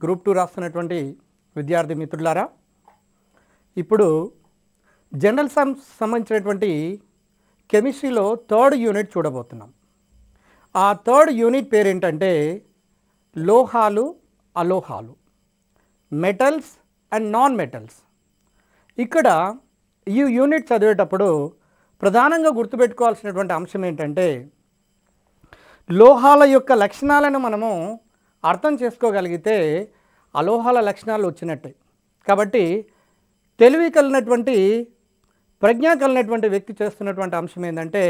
Group 2 రాస్తున్నటువంటి విద్యార్థి మిత్రులారా, ఇప్పుడు జనరల్ సంబంధించినటువంటి కెమిస్ట్రీలో 3rd యూనిట్ చూడబోతున్నాం. ఆ 3rd యూనిట్ పేరు ఏంటంటే లోహాలు అలోహాలు, మెటల్స్ అండ్ నాన్ మెటల్స్. ఇక్కడ ఈ యూనిట్ చదివేటప్పుడు ప్రధానంగా గుర్తుపెట్టుకోవాల్సినటువంటి అంశం ఏంటంటే లోహాల యొక్క లక్షణాలను మనము అర్థం చేసుకోగలిగితే అలోహాల లక్షణాలు వచ్చినట్టే. కాబట్టి తెలివి కలిగినటువంటి ప్రజ్ఞ కలిగినటువంటి వ్యక్తి చేస్తున్నటువంటి అంశం ఏంటంటే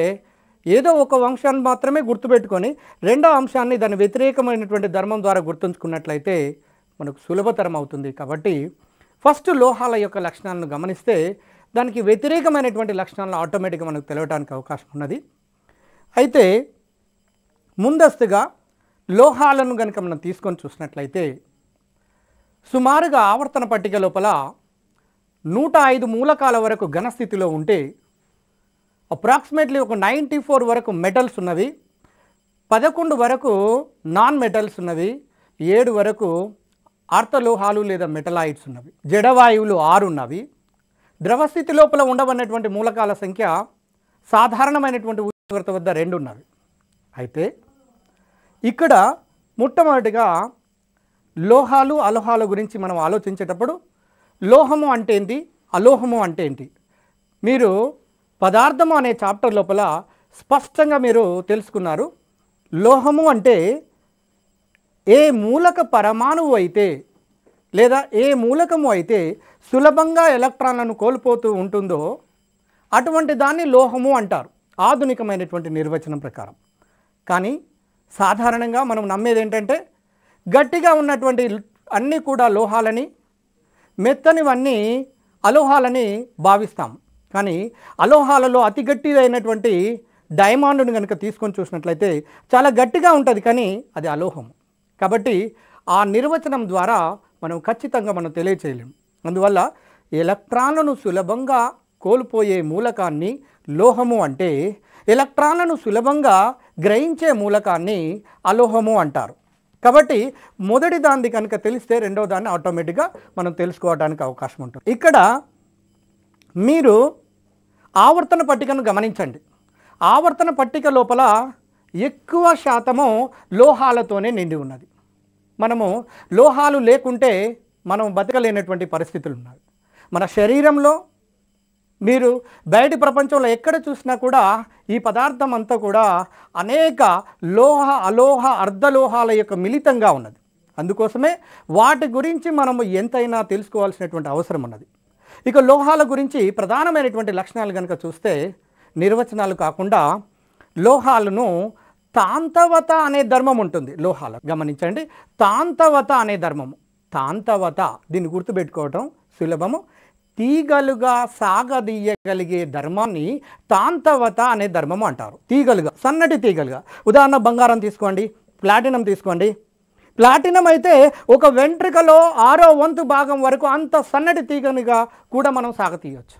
ఏదో ఒక అంశాన్ని మాత్రమే గుర్తుపెట్టుకొని రెండో అంశాన్ని దాని వ్యతిరేకమైనటువంటి ధర్మం ద్వారా గుర్తుంచుకున్నట్లయితే మనకు సులభతరం అవుతుంది. కాబట్టి ఫస్ట్ లోహాల యొక్క లక్షణాలను గమనిస్తే దానికి వ్యతిరేకమైనటువంటి లక్షణాలను ఆటోమేటిక్గా మనకు తెలియడానికి అవకాశం ఉన్నది. అయితే ముందస్తుగా లోహాలను కనుక మనం తీసుకొని చూసినట్లయితే సుమారుగా ఆవర్తన పట్టిక లోపల 105 మూలకాల వరకు ఘనస్థితిలో ఉంటే అప్రాక్సిమేట్లీ ఒక 94 వరకు మెటల్స్ ఉన్నవి, 11 వరకు నాన్ మెటల్స్ ఉన్నవి, 7 వరకు అర్థలోహాలు లేదా మెటలాయిడ్స్ ఉన్నవి, జడవాయువులు 6 ఉన్నవి. ద్రవస్థితి లోపల ఉండవన్నటువంటి మూలకాల సంఖ్య సాధారణమైనటువంటి ఉష్ణోగ్రత వద్ద 2 ఉన్నవి. అయితే ఇక్కడ మొట్టమొదటిగా లోహాలు అలోహాల గురించి మనం ఆలోచించేటప్పుడు లోహము అంటే ఏంటి, అలోహము అంటే ఏంటి, మీరు పదార్థము అనే చాప్టర్ లోపల స్పష్టంగా మీరు తెలుసుకున్నారు. లోహము అంటే ఏ మూలక పరమాణువు అయితే లేదా ఏ మూలకము అయితే సులభంగా ఎలక్ట్రాన్లను కోల్పోతూ ఉంటుందో అటువంటి దాన్ని లోహము అంటారు ఆధునికమైనటువంటి నిర్వచనం ప్రకారం. కానీ సాధారణంగా మనం నమ్మేది ఏంటంటే గట్టిగా ఉన్నటువంటి అన్నీ కూడా లోహాలని, మెత్తనివన్నీ అలోహాలని భావిస్తాం. కానీ అలోహాలలో అతి గట్టిదైనటువంటి డైమండ్ను కనుక తీసుకొని చూసినట్లయితే చాలా గట్టిగా ఉంటుంది, కానీ అది అలోహం. కాబట్టి ఆ నిర్వచనం ద్వారా మనం ఖచ్చితంగా మనం తెలియచేయలేము. అందువల్ల ఎలక్ట్రాన్లను సులభంగా కోల్పోయే మూలకాన్ని లోహము అంటే, ఎలక్ట్రాన్లను సులభంగా గ్రహించే మూలకాన్ని అలోహము అంటారు. కాబట్టి మొదటి దాన్ని కనుక తెలిస్తే రెండవ దాన్ని ఆటోమేటిక్గా మనం తెలుసుకోవడానికి అవకాశం ఉంటుంది. ఇక్కడ మీరు ఆవర్తన పట్టికను గమనించండి. ఆవర్తన పట్టిక లోపల ఎక్కువ శాతము లోహాలతోనే నిండి ఉన్నది. మనము లోహాలు లేకుంటే మనం బతకలేనటువంటి పరిస్థితులు ఉన్నాయి. మన శరీరంలో మీరు బయటి ప్రపంచంలో ఎక్కడ చూసినా కూడా ఈ పదార్థం అంతా కూడా అనేక లోహ అలోహ అర్ధలోహాల యొక్క మిళితంగా ఉన్నది. అందుకోసమే వాటి గురించి మనము ఎంతైనా తెలుసుకోవాల్సినటువంటి అవసరం ఉన్నది. ఇక లోహాల గురించి ప్రధానమైనటువంటి లక్షణాలు కనుక చూస్తే నిర్వచనాలు కాకుండా లోహాలను తాంతవత అనే ధర్మం ఉంటుంది. లోహాల గమనించండి, తాంతవత అనే ధర్మము. తాంతవత దీన్ని గుర్తుపెట్టుకోవటం సులభము. తీగలుగా సాగదీయగలిగే ధర్మాన్ని తాంతవత అనే ధర్మము అంటారు. తీగలుగా, సన్నటి తీగలుగా. ఉదాహరణ బంగారం తీసుకోండి, ప్లాటినం తీసుకోండి. ప్లాటినం అయితే ఒక వెంట్రుకలో 6వ వంతు భాగం వరకు అంత సన్నటి తీగనిగా కూడా మనం సాగతీయవచ్చు.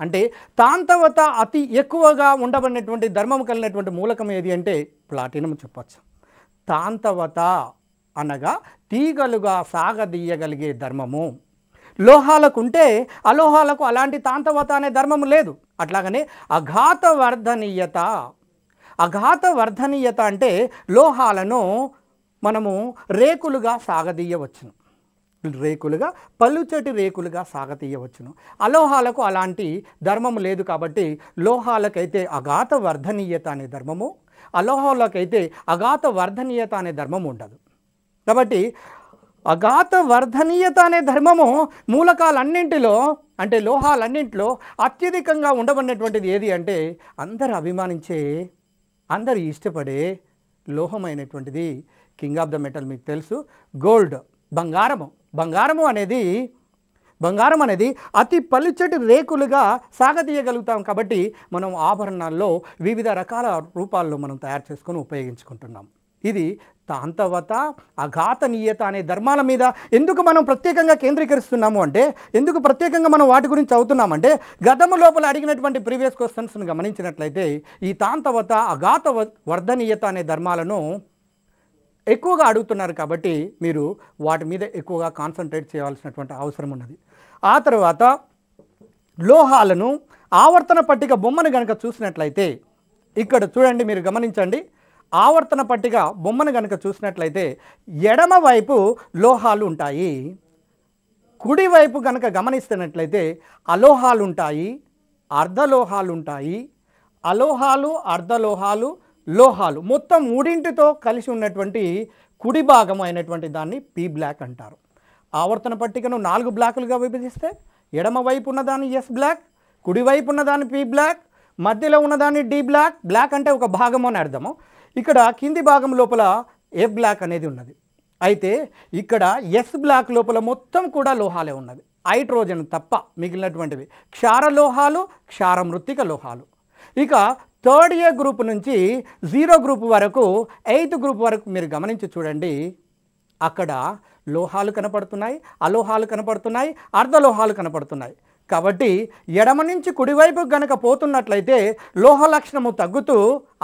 అంటే తాంతవత అతి ఎక్కువగా ఉండబడినటువంటి ధర్మం కలిగినటువంటి మూలకం ఏది అంటే ప్లాటినం చెప్పచ్చు. తాంతవత అనగా తీగలుగా సాగదీయగలిగే ధర్మము. లోహాలకు ఉంటే అలోహాలకు అలాంటి తాంతవత అనే ధర్మము లేదు. అట్లాగనే అఘాత వర్ధనీయత. అఘాత వర్ధనీయత అంటే లోహాలను మనము రేకులుగా సాగదీయవచ్చును, రేకులుగా పలుచటి రేకులుగా సాగతీయవచ్చును. అలోహాలకు అలాంటి ధర్మము లేదు. కాబట్టి లోహాలకైతే అఘాత వర్ధనీయత అనే ధర్మము, అలోహాలకైతే అఘాత వర్ధనీయత అనే ధర్మము ఉండదు. కాబట్టి అఘాత వర్ధనీయత అనే ధర్మము మూలకాలన్నింటిలో అంటే లోహాలన్నింటిలో అత్యధికంగా ఉండబడినటువంటిది ఏది అంటే అందరు అభిమానించే, అందరు ఇష్టపడే లోహమైనటువంటిది కింగ్ ఆఫ్ ద మెటల్ మీకు తెలుసు, గోల్డ్, బంగారము. బంగారం అనేది అతి పలుచటి రేకులుగా సాగదీయగలుగుతాం. కాబట్టి మనం ఆభరణాల్లో వివిధ రకాల రూపాల్లో మనం తయారు చేసుకొని ఉపయోగించుకుంటున్నాం. ఇది తాంతవత అఘాతనీయత అనే ధర్మాల మీద ఎందుకు మనం ప్రత్యేకంగా కేంద్రీకరిస్తున్నాము అంటే, ఎందుకు ప్రత్యేకంగా మనం వాటి గురించి చదువుతున్నామంటే గతము లోపల అడిగినటువంటి ప్రీవియస్ క్వశ్చన్స్ను గమనించినట్లయితే ఈ తాంతవత అఘాత వర్ధనీయత అనే ధర్మాలను ఎక్కువగా అడుగుతున్నారు కాబట్టి మీరు వాటి మీద ఎక్కువగా కాన్సన్ట్రేట్ చేయాల్సినటువంటి అవసరం ఉన్నది. ఆ తర్వాత లోహాలను ఆవర్తన పట్టిక బొమ్మను కనుక చూసినట్లయితే ఇక్కడ చూడండి, మీరు గమనించండి. ఆవర్తన పట్టిక బొమ్మను కనుక చూసినట్లయితే ఎడమ వైపు లోహాలు ఉంటాయి, కుడివైపు కనుక గమనిస్తున్నట్లయితే అలోహాలు ఉంటాయి, అర్ధలోహాలు ఉంటాయి, అలోహాలు, అర్ధలోహాలు, లోహాలు మొత్తం మూడింటితో కలిసి ఉన్నటువంటి కుడి భాగం అయినటువంటి దాన్ని పీ బ్లాక్ అంటారు. ఆవర్తన పట్టికను 4 బ్లాకులుగా విభజిస్తే ఎడమ వైపు ఉన్నదాన్ని ఎస్ బ్లాక్, కుడివైపు ఉన్నదాన్ని పీ బ్లాక్, మధ్యలో ఉన్నదాన్ని డి బ్లాక్. బ్లాక్ అంటే ఒక భాగము అని అర్థము. ఇక్కడ కింది భాగం లోపల ఎఫ్ బ్లాక్ అనేది ఉన్నది. అయితే ఇక్కడ ఎస్ బ్లాక్ లోపల మొత్తం కూడా లోహాలే ఉన్నది, హైడ్రోజన్ తప్ప మిగిలినటువంటివి క్షార లోహాలు, క్షార మృత్తిక లోహాలు. ఇక 3rd A గ్రూప్ నుంచి 0 గ్రూప్ వరకు 8th గ్రూప్ వరకు మీరు గమనించి చూడండి. అక్కడ లోహాలు కనపడుతున్నాయి, అలోహాలు కనపడుతున్నాయి, అర్ధలోహాలు కనపడుతున్నాయి. కాబట్టి ఎడమ నుంచి కుడివైపు గనక పోతున్నట్లయితే లోహ లక్షణము తగ్గుతూ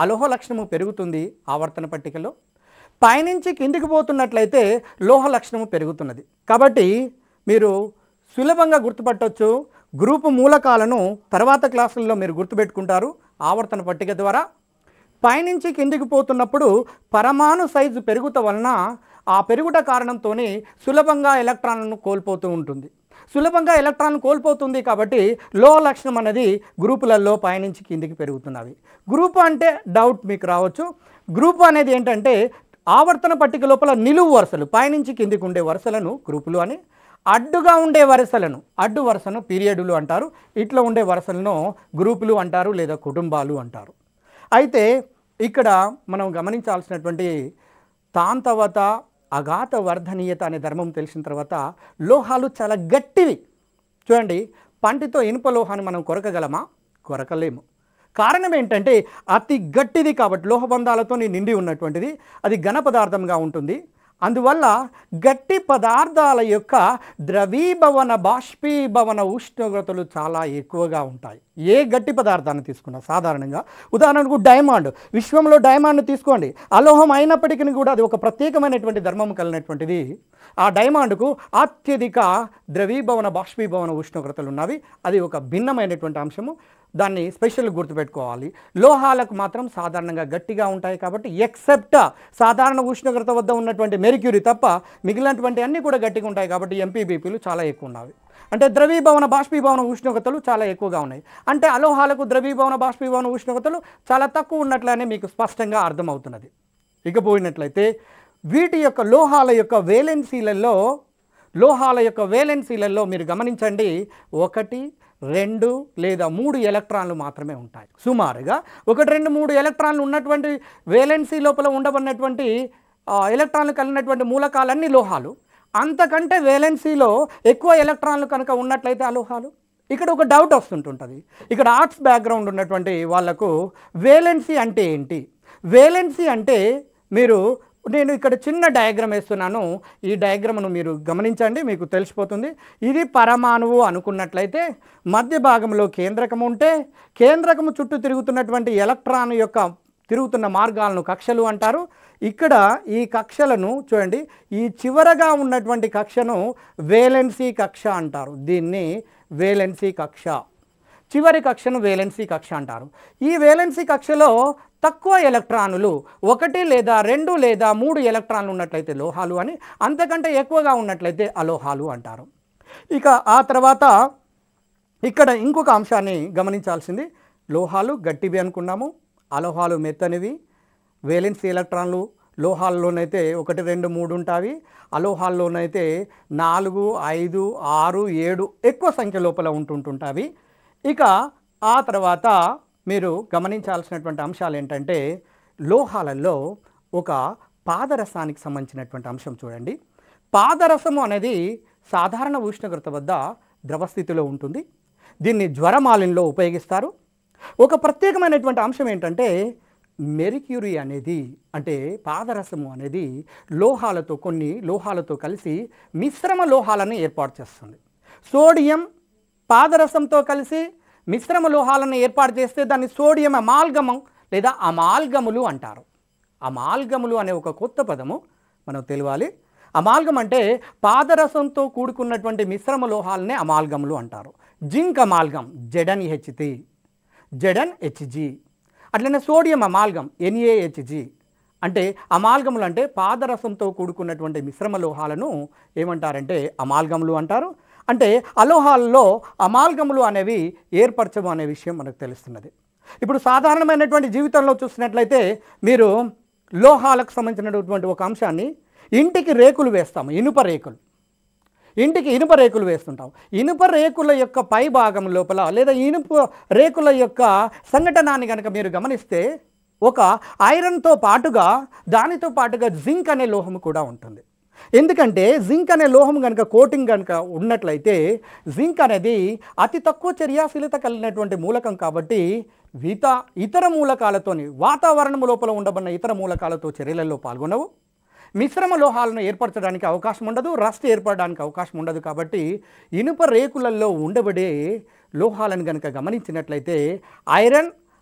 అలోహ లక్షణము పెరుగుతుంది ఆవర్తన పట్టికలో. పైనుంచి కిందికి పోతున్నట్లయితే లోహ లక్షణము పెరుగుతున్నది. కాబట్టి మీరు సులభంగా గుర్తుపట్టవచ్చు. గ్రూపు మూలకాలను తర్వాత క్లాసుల్లో మీరు గుర్తుపెట్టుకుంటారు ఆవర్తన పట్టిక ద్వారా. పైనుంచి కిందికి పోతున్నప్పుడు పరమాణు సైజు పెరుగుట వలన ఆ పెరుగుట కారణంతోనే సులభంగా ఎలక్ట్రాన్లను కోల్పోతూ ఉంటుంది. సులభంగా ఎలక్ట్రాన్లు కోల్పోతుంది కాబట్టి లోహ లక్షణం అనేది గ్రూపులలో పైనుంచి కిందికి పెరుగుతున్నవి. గ్రూపు అంటే డౌట్ మీకు రావచ్చు. గ్రూపు అనేది ఏంటంటే ఆవర్తన పట్టిక లోపల నిలువు వరుసలు, పైనుంచి కిందికి ఉండే వరుసలను గ్రూపులు అని, అడ్డుగా ఉండే వరుసలను, అడ్డు వరుసను పీరియడులు అంటారు, ఇట్లా ఉండే వరుసలను గ్రూపులు అంటారు లేదా కుటుంబాలు అంటారు. అయితే ఇక్కడ మనం గమనించాల్సినటువంటి తాంతవత అఘాత వర్ధనీయత అనే ధర్మం తెలిసిన తర్వాత లోహాలు చాలా గట్టివి. చూడండి, పంటితో ఇనుప లోహాన్ని మనం కొరకగలమా? కొరకలేము. కారణం ఏంటంటే అతి గట్టిది కాబట్టి, లోహబంధాలతో నిండి ఉన్నటువంటిది, అది ఘన పదార్థంగా ఉంటుంది. అందువల్ల గట్టి పదార్థాల యొక్క ద్రవీభవన బాష్పీభవన ఉష్ణోగ్రతలు చాలా ఎక్కువగా ఉంటాయి. ఏ గట్టి పదార్థాన్ని తీసుకున్నా సాధారణంగా, ఉదాహరణకు డైమండ్, విశ్వంలో డైమండ్ తీసుకోండి, అలోహం అయినప్పటికీ కూడా అది ఒక ప్రత్యేకమైనటువంటి ధర్మం కలిగినటువంటిది. ఆ డైమండ్కు అత్యధిక ద్రవీభవన బాష్పీభవన ఉష్ణోగ్రతలు ఉన్నవి. అది ఒక భిన్నమైనటువంటి అంశము, దాన్ని స్పెషల్ గుర్తుపెట్టుకోవాలి. లోహాలకు మాత్రం సాధారణంగా గట్టిగా ఉంటాయి కాబట్టి, ఎక్సెప్ట్ సాధారణ ఉష్ణోగ్రత వద్ద ఉన్నటువంటి మెర్క్యూరీ తప్ప మిగిలినటువంటి అన్నీ కూడా గట్టిగా ఉంటాయి కాబట్టి ఎంపీబీపీలు చాలా ఎక్కువ ఉన్నవి. అంటే ద్రవీభవన బాష్పీభవన ఉష్ణోగ్రతలు చాలా ఎక్కువగా ఉన్నాయి. అంటే అలోహాలకు ద్రవీభవన బాష్పీభవన ఉష్ణోగ్రతలు చాలా తక్కువ ఉన్నట్లనే మీకు స్పష్టంగా అర్థమవుతున్నది. ఇకపోయినట్లయితే వీటి యొక్క లోహాల యొక్క వేలెన్సీలలో మీరు గమనించండి, 1, 2 లేదా 3 ఎలక్ట్రాన్లు మాత్రమే ఉంటాయి. సుమారుగా 1, 2, 3 ఎలక్ట్రాన్లు ఉన్నటువంటి వేలెన్సీ లోపల ఉండబడినటువంటి ఎలక్ట్రాన్లు కలిగినటువంటి మూలకాలన్నీ లోహాలు. అంతకంటే వేలెన్సీలో ఎక్కువ ఎలక్ట్రాన్లు కనుక ఉన్నట్లయితే అలోహాలు. ఇక్కడ ఒక డౌట్ వస్తుంటుంది. ఇక్కడ ఆర్ట్స్ బ్యాక్గ్రౌండ్ ఉన్నటువంటి వాళ్లకు వేలెన్సీ అంటే ఏంటి? వేలెన్సీ అంటే నేను ఇక్కడ చిన్న డయాగ్రామ్ వేస్తున్నాను, ఈ డయాగ్రామ్ను మీరు గమనించండి, మీకు తెలిసిపోతుంది. ఇది పరమాణువు అనుకున్నట్లయితే మధ్య భాగంలో కేంద్రకం ఉంటే, కేంద్రకము చుట్టూ తిరుగుతున్నటువంటి ఎలక్ట్రాన్ యొక్క తిరుగుతున్న మార్గాలను కక్షలు అంటారు. ఇక్కడ ఈ కక్షలను చూడండి, ఈ చివరగా ఉన్నటువంటి కక్షను వేలెన్సీ కక్ష అంటారు. దీన్ని వేలెన్సీ కక్ష, చివరి కక్షను వేలెన్సీ కక్ష అంటారు. ఈ వేలెన్సీ కక్షలో తక్కువ ఎలక్ట్రానులు, 1 లేదా 2 లేదా 3 ఎలక్ట్రాన్లు ఉన్నట్లయితే లోహాలు అని, అంతకంటే ఎక్కువగా ఉన్నట్లయితే అలోహాలు అంటారు. ఇక ఆ తర్వాత ఇక్కడ ఇంకొక అంశాన్ని గమనించాల్సింది, లోహాలు గట్టివి అనుకున్నాము, అలోహాలు మెత్తనివి. వేలెన్సీ ఎలక్ట్రాన్లు లోహాల్లోనైతే 1, 2, 3 ఉంటాయి, అలోహాల్లోనైతే 4, 5, 6, 7 ఎక్కువ సంఖ్య లోపల ఉంటుంటాయి. ఇక ఆ తర్వాత మీరు గమనించాల్సినటువంటి అంశాలు ఏంటంటే, లోహాలలో ఒక పాదరసానికి సంబంధించినటువంటి అంశం చూడండి. పాదరసము అనేది సాధారణ ఉష్ణోగ్రత వద్ద ద్రవస్థితిలో ఉంటుంది. దీన్ని జ్వరమాలిన్లో ఉపయోగిస్తారు. ఒక ప్రత్యేకమైనటువంటి అంశం ఏంటంటే, మెర్క్యూరీ అనేది, అంటే పాదరసము అనేది కొన్ని లోహాలతో కలిసి మిశ్రమ లోహాలను ఏర్పాటు చేస్తుంది. సోడియం పాదరసంతో కలిసి మిశ్రమ లోహాలను ఏర్పాటు చేస్తే దాన్ని సోడియం అమాల్గమం లేదా అమాల్గములు అంటారు. అమాల్గములు అనే ఒక కొత్త పదము మనం తెలియాలి. అమాల్గం అంటే పాదరసంతో కూడుకున్నటువంటి మిశ్రమ లోహాలనే అమాల్గములు అంటారు. Zinc amalgam ZnHT, ZnHg. అట్లనే సోడియం అమాల్గం NaHg. అంటే అమాల్గములు అంటే పాదరసంతో కూడుకున్నటువంటి మిశ్రమ లోహాలను ఏమంటారంటే అమాల్గములు అంటారు. అంటే అలోహాలలో అమాల్గములు అనేవి ఏర్పరచము అనే విషయం మనకు తెలుస్తున్నది. ఇప్పుడు సాధారణమైనటువంటి జీవితంలో చూసినట్లయితే మీరు లోహాలకు సంబంధించినటువంటి ఒక అంశాన్ని, ఇంటికి రేకులు వేస్తాము, ఇనుప రేకులు. ఇంటికి ఇనుప రేకులు వేస్తుంటాం. ఇనుప రేకుల యొక్క పై భాగం లోపల లేదా ఇనుప రేకుల యొక్క సంఘటనాన్ని కనుక మీరు గమనిస్తే ఒక ఐరన్తో పాటుగా దానితో పాటుగా జింక్ అనే లోహం కూడా ఉంటుంది. ఎందుకంటే జింక్ అనే లోహం కనుక కోటింగ్ కనుక ఉన్నట్లయితే జింక్ అనేది అతి తక్కువ చర్యాశీలత కలిగినటువంటి మూలకం కాబట్టి ఇతర మూలకాలతోని వాతావరణం లోపల ఉండబడిన ఇతర మూలకాలతో చర్యలలో పాల్గొనవు. మిశ్రమ లోహాలను ఏర్పరచడానికి అవకాశం ఉండదు, రస్ట్ ఏర్పడడానికి అవకాశం ఉండదు. కాబట్టి ఇనుప రేకులలో ఉండబడే లోహాలను కనుక గమనించినట్లయితే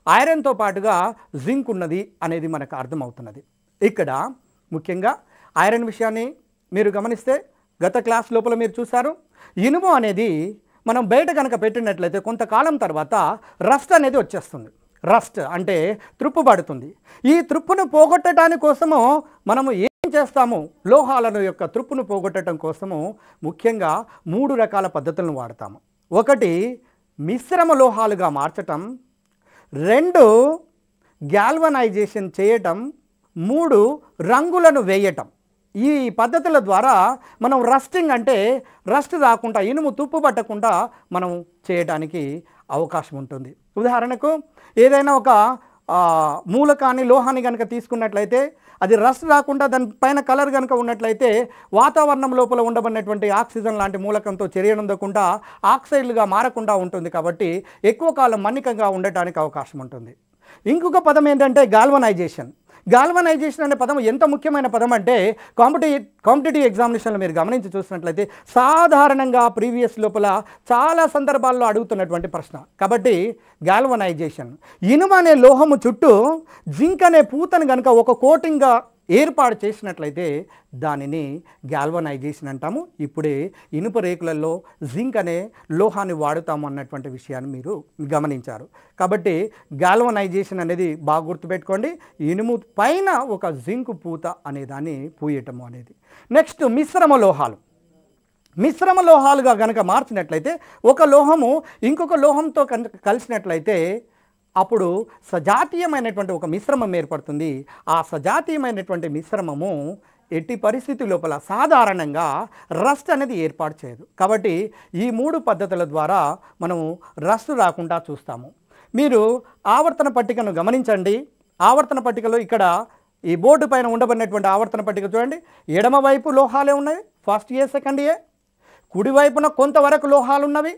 ఐరన్తో పాటుగా జింక్ ఉన్నది అనేది మనకు అర్థమవుతున్నది. ఇక్కడ ముఖ్యంగా ఐరన్ విషయాన్ని మీరు గమనిస్తే గత క్లాస్ లోపల మీరు చూశారు, ఇనుము అనేది మనం బయట కనుక పెట్టినట్లయితే కొంతకాలం తర్వాత రస్ట్ అనేది వచ్చేస్తుంది. రస్ట్ అంటే త్రుప్పు పడుతుంది. ఈ త్రుప్పును పోగొట్టడానికి కోసము మనము ఏం చేస్తాము, లోహాలను యొక్క త్రుప్పును పోగొట్టడం కోసము ముఖ్యంగా 3 రకాల పద్ధతులను వాడతాము. 1 మిశ్రమ లోహాలుగా మార్చటం, 2 గ్యాల్వనైజేషన్ చేయటం, 3 రంగులను వేయటం. ఈ పద్ధతుల ద్వారా మనం రస్టింగ్ అంటే రస్ట్ రాకుండా, ఇనుము తుప్పు పట్టకుండా మనం చేయడానికి అవకాశం ఉంటుంది. ఉదాహరణకు ఏదైనా ఒక మూలకాన్ని లోహాన్ని కనుక తీసుకున్నట్లయితే అది రస్ట్ రాకుండా దానిపైన కలర్ కనుక ఉన్నట్లయితే వాతావరణం లోపల ఉండబడినటువంటి ఆక్సిజన్ లాంటి మూలకంతో చర్యనందకుండా ఆక్సైడ్లుగా మారకుండా ఉంటుంది. కాబట్టి ఎక్కువ కాలం మన్నికంగా ఉండటానికి అవకాశం ఉంటుంది. ఇంకొక పదం ఏంటంటే గాల్వనైజేషన్. గాల్వనైజేషన్ అనే పదం ఎంత ముఖ్యమైన పదం అంటే కాంపిటేటివ్ ఎగ్జామినేషన్లో మీరు గమనించి చూసినట్లయితే సాధారణంగా ప్రీవియస్ లోపల చాలా సందర్భాల్లో అడుగుతున్నటువంటి ప్రశ్న. కాబట్టి గాల్వనైజేషన్, ఇనుము అనే లోహము చుట్టూ జింక్ అనే పూతను కనుక ఒక కోటింగ్గా ఏర్పాటు చేసినట్లయితే దానిని గాల్వనైజేషన్ అంటాము. ఇప్పుడే ఇనుప రేకులలో జింక్ అనే లోహాన్ని వాడుతాము అన్నటువంటి విషయాన్ని మీరు గమనించారు. కాబట్టి గాల్వనైజేషన్ అనేది బాగా గుర్తుపెట్టుకోండి. ఇనుము పైన ఒక జింక్ పూత అనే దాన్ని పూయటము అనేది. నెక్స్ట్ మిశ్రమ లోహాలు. మిశ్రమ లోహాలుగా కనుక మార్చినట్లయితే ఒక లోహము ఇంకొక లోహంతో కలిసినట్లయితే అప్పుడు సజాతీయమైనటువంటి ఒక మిశ్రమం ఏర్పడుతుంది. ఆ సజాతీయమైనటువంటి మిశ్రమము ఎట్టి పరిస్థితి లోపల సాధారణంగా రస్ట్ అనేది ఏర్పాటు చేయదు. కాబట్టి ఈ 3 పద్ధతుల ద్వారా మనము రస్ట్ రాకుండా చూస్తాము. మీరు ఆవర్తన పట్టికను గమనించండి. ఆవర్తన పట్టికలో ఇక్కడ ఈ బోర్డు పైన ఉండబడినటువంటి ఆవర్తన పట్టిక చూడండి. ఎడమవైపు లోహాలే ఉన్నాయి, ఫస్ట్ ఏ సెకండ్ ఏ. కుడివైపున కొంతవరకు లోహాలు ఉన్నవి.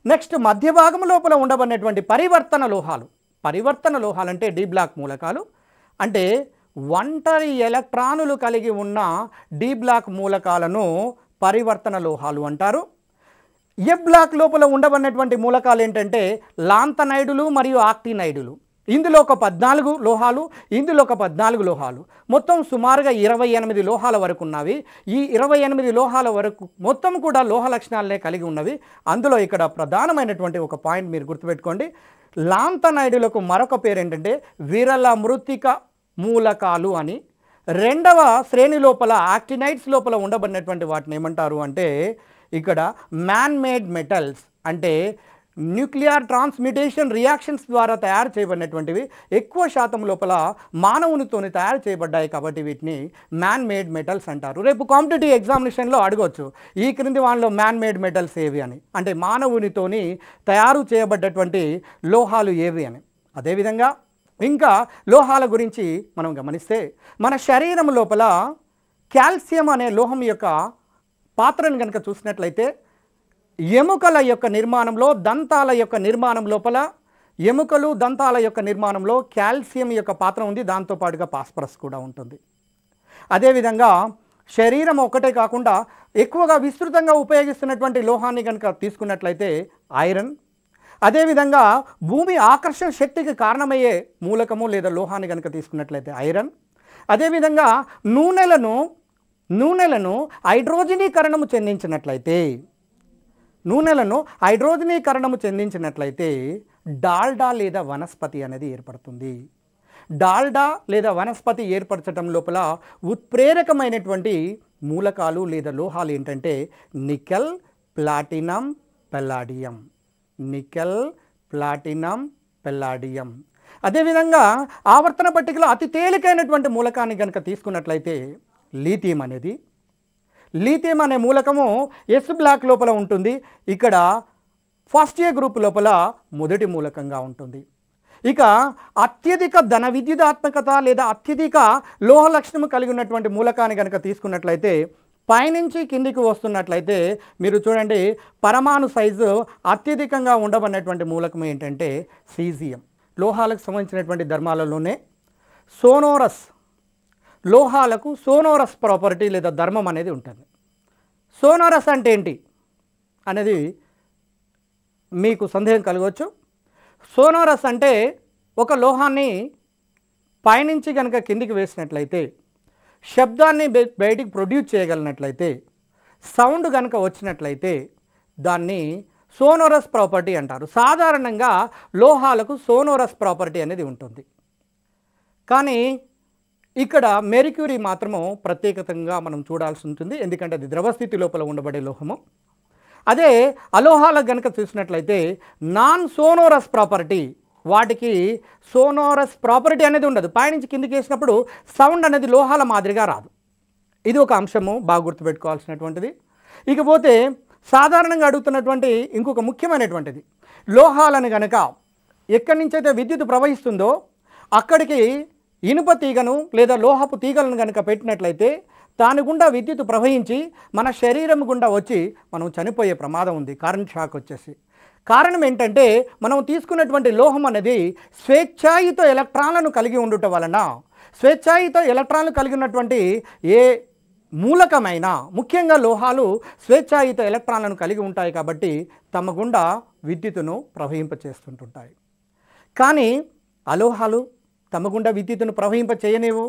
నెక్స్ట్ మధ్య భాగం లోపల ఉండబడినటువంటి పరివర్తన లోహాలు. పరివర్తన లోహాలు అంటే డి బ్లాక్ మూలకాలు, అంటే ఒంటరి ఎలక్ట్రానులు కలిగి ఉన్న డి బ్లాక్ మూలకాలను పరివర్తన లోహాలు అంటారు. ఎ బ్లాక్ లోపల ఉండబడినటువంటి మూలకాలు ఏంటంటే లాంతనైడులు మరియు ఆక్టినైడులు. ఇందులో ఒక 14 లోహాలు, ఇందులో ఒక 14 లోహాలు, మొత్తం సుమారుగా 28 లోహాల వరకు ఉన్నవి. ఈ 28 లోహాల వరకు మొత్తం కూడా లోహ లక్షణాలనే కలిగి ఉన్నవి. అందులో ఇక్కడ ప్రధానమైనటువంటి ఒక పాయింట్ మీరు గుర్తుపెట్టుకోండి. లాంతనైడులకు మరొక పేరు ఏంటంటే విరల మృత్తిక మూలకాలు అని. 2వ శ్రేణి లోపల యాక్టినైడ్స్ లోపల ఉండబడినటువంటి వాటిని ఏమంటారు అంటే ఇక్కడ మ్యాన్ మేడ్ మెటల్స్, అంటే న్యూక్లియర్ ట్రాన్స్మ్యుటేషన్ రియాక్షన్స్ ద్వారా తయారు చేయబడినటువంటివి. ఎక్కువ శాతం లోపల మానవునితోని తయారు చేయబడ్డాయి కాబట్టి వీటిని మ్యాన్ మేడ్ మెటల్స్ అంటారు. రేపు కాంపిటేటివ్ ఎగ్జామినేషన్లో అడగవచ్చు ఈ క్రింది వాళ్ళలో మ్యాన్ మేడ్ మెటల్స్ ఏవి అని, అంటే మానవునితోని తయారు చేయబడ్డటువంటి లోహాలు ఏవి అని. అదేవిధంగా ఇంకా లోహాల గురించి మనం గమనిస్తే మన శరీరం లోపల కాల్షియం అనే లోహం యొక్క పాత్రను కనుక చూసినట్లయితే ఎముకల యొక్క నిర్మాణంలో, దంతాల యొక్క నిర్మాణం లోపల, ఎముకలు దంతాల యొక్క నిర్మాణంలో కాల్షియం యొక్క పాత్ర ఉంది. దాంతోపాటుగా ఫాస్ఫరస్ కూడా ఉంటుంది. అదేవిధంగా శరీరం ఒకటే కాకుండా ఎక్కువగా విస్తృతంగా ఉపయోగిస్తున్నటువంటి లోహాన్ని కనుక తీసుకున్నట్లయితే ఐరన్, అదేవిధంగా భూమి ఆకర్షణ శక్తికి కారణమయ్యే మూలకము లేదా లోహాన్ని కనుక తీసుకున్నట్లయితే ఐరన్, అదేవిధంగా నూనెలను నూనెలను హైడ్రోజనీకరణము చెందించినట్లయితే డాల్డా లేదా వనస్పతి అనేది ఏర్పడుతుంది. డాల్డా లేదా వనస్పతి ఏర్పరచడం లోపల ఉత్ప్రేరకమైనటువంటి మూలకాలు లేదా లోహాలు ఏంటంటే nickel, platinum, palladium. Nickel, platinum, palladium. అదేవిధంగా ఆవర్తన పట్టికలో అతి తేలికైనటువంటి మూలకాన్ని కనుక తీసుకున్నట్లయితే లీథియం అనే మూలకము ఎస్ బ్లాక్ లోపల ఉంటుంది. ఇక్కడ ఫస్ట్ ఏ గ్రూప్ లోపల మొదటి మూలకంగా ఉంటుంది. ఇక అత్యధిక ధన విద్యుదాత్మకత లేదా అత్యధిక లోహ లక్షణము కలిగి ఉన్నటువంటి మూలకాన్ని కనుక తీసుకున్నట్లయితే పైనుంచి కిందికి వస్తున్నట్లయితే మీరు చూడండి, పరమాణు సైజు అత్యధికంగా ఉండబడినటువంటి మూలకం ఏంటంటే సీజియం. లోహాలకు సంబంధించినటువంటి ధర్మాలలోనే లోహాలకు సోనోరస్ ప్రాపర్టీ లేదా ధర్మం అనేది ఉంటుంది. సోనోరస్ అంటే ఏంటి అనేది మీకు సందేహం కలగవచ్చు. సోనోరస్ అంటే ఒక లోహాన్ని పైనుంచి కనుక కిందికి వేసినట్లయితే శబ్దాన్ని బయటికి ప్రొడ్యూస్ చేయగలిగినట్లయితే, సౌండ్ కనుక వచ్చినట్లయితే దాన్ని సోనోరస్ ప్రాపర్టీ అంటారు. సాధారణంగా లోహాలకు సోనోరస్ ప్రాపర్టీ అనేది ఉంటుంది. కానీ ఇక్కడ మెర్క్యూరీ మాత్రము ప్రత్యేకంగా మనం చూడాల్సి ఉంటుంది, ఎందుకంటే అది ద్రవస్థితి లోపల ఉండబడే లోహము. అదే అలోహాలకు కనుక చూసినట్లయితే నాన్ సోనోరస్ ప్రాపర్టీ, వాటికి సోనోరస్ ప్రాపర్టీ అనేది ఉండదు. పైనుంచి కిందికి వేసినప్పుడు సౌండ్ అనేది లోహాల మాదిరిగా రాదు. ఇది ఒక అంశము బాగా గుర్తుపెట్టుకోవాల్సినటువంటిది. ఇకపోతే సాధారణంగా అడుగుతున్నటువంటి ఇంకొక ముఖ్యమైనటువంటిది, లోహాలను కనుక ఎక్కడి నుంచైతే విద్యుత్ ప్రవహిస్తుందో అక్కడికి ఇనుప తీగను లేదా లోహపు తీగలను కనుక పెట్టినట్లయితే దాని గుండా విద్యుత్ ప్రవహించి మన శరీరం గుండా వచ్చి మనం చనిపోయే ప్రమాదం ఉంది, కరెంట్ షాక్ వచ్చేసి. కారణం ఏంటంటే మనం తీసుకున్నటువంటి లోహం అనేది స్వేచ్ఛాయుత ఎలక్ట్రాన్లను కలిగి ఉండటం వలన, స్వేచ్ఛాయుత ఎలక్ట్రాన్లు కలిగినటువంటి ఏ మూలకమైనా, ముఖ్యంగా లోహాలు స్వేచ్ఛాయుత ఎలక్ట్రాన్లను కలిగి ఉంటాయి కాబట్టి తమ గుండా విద్యుత్తును ప్రవహింపచేస్తుంటుంటాయి. కానీ అలోహాలు తమ గుండా విద్యుత్తును ప్రవహింప చేయనివ్వు.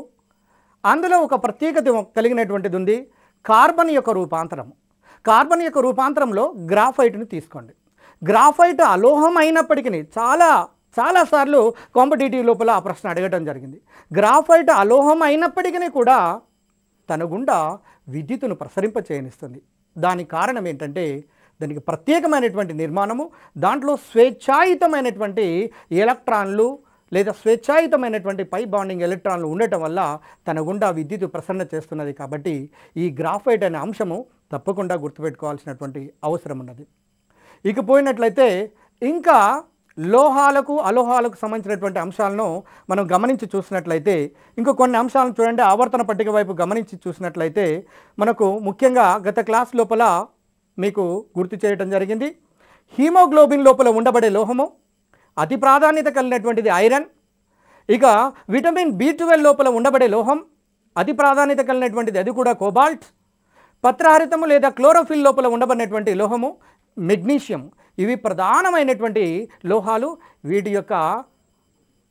అందులో ఒక ప్రత్యేకత కలిగినటువంటిది ఉంది, కార్బన్ యొక్క రూపాంతరం. కార్బన్ యొక్క రూపాంతరంలో గ్రాఫైట్ను తీసుకోండి. గ్రాఫైట్ అలోహం అయినప్పటికీ చాలాసార్లు కాంపిటేటివ్ లోపల ఆ ప్రశ్న అడగడం జరిగింది. గ్రాఫైట్ అలోహం అయినప్పటికీ కూడా తన గుండా విద్యుత్తును ప్రసరింప చేయనిస్తుంది. దానికి కారణం ఏంటంటే దానికి ప్రత్యేకమైనటువంటి నిర్మాణము, దాంట్లో స్వేచ్ఛాయుతమైనటువంటి ఎలక్ట్రాన్లు లేదా స్వేచ్ఛాయుతమైనటువంటి పై బాండింగ్ ఎలక్ట్రాన్లు ఉండటం వల్ల తన గుండా విద్యుత్ ప్రసరణ చేస్తున్నది. కాబట్టి ఈ గ్రాఫైట్ అనే అంశము తప్పకుండా గుర్తుపెట్టుకోవాల్సినటువంటి అవసరం ఉన్నది. ఇకపోయినట్లయితే ఇంకా లోహాలకు అలోహాలకు సంబంధించినటువంటి అంశాలను మనం గమనించి చూసినట్లయితే ఇంకో కొన్ని అంశాలను చూడండి. ఆవర్తన పట్టిక వైపు గమనించి చూసినట్లయితే మనకు ముఖ్యంగా గత క్లాస్ లోపల మీకు గుర్తు చేయడం జరిగింది, హీమోగ్లోబిన్ లోపల ఉండబడే లోహము అతి ప్రాధాన్యత కలిగినటువంటిది ఐరన్. ఇక విటమిన్ B12 లోపల ఉండబడే లోహం అతి ప్రాధాన్యత కలిగినటువంటిది, అది కూడా కోబాల్ట్. పత్రహరితము లేదా క్లోరోఫిల్ లోపల ఉండబడినటువంటి లోహము మెగ్నీషియం. ఇవి ప్రధానమైనటువంటి లోహాలు. వీటి యొక్క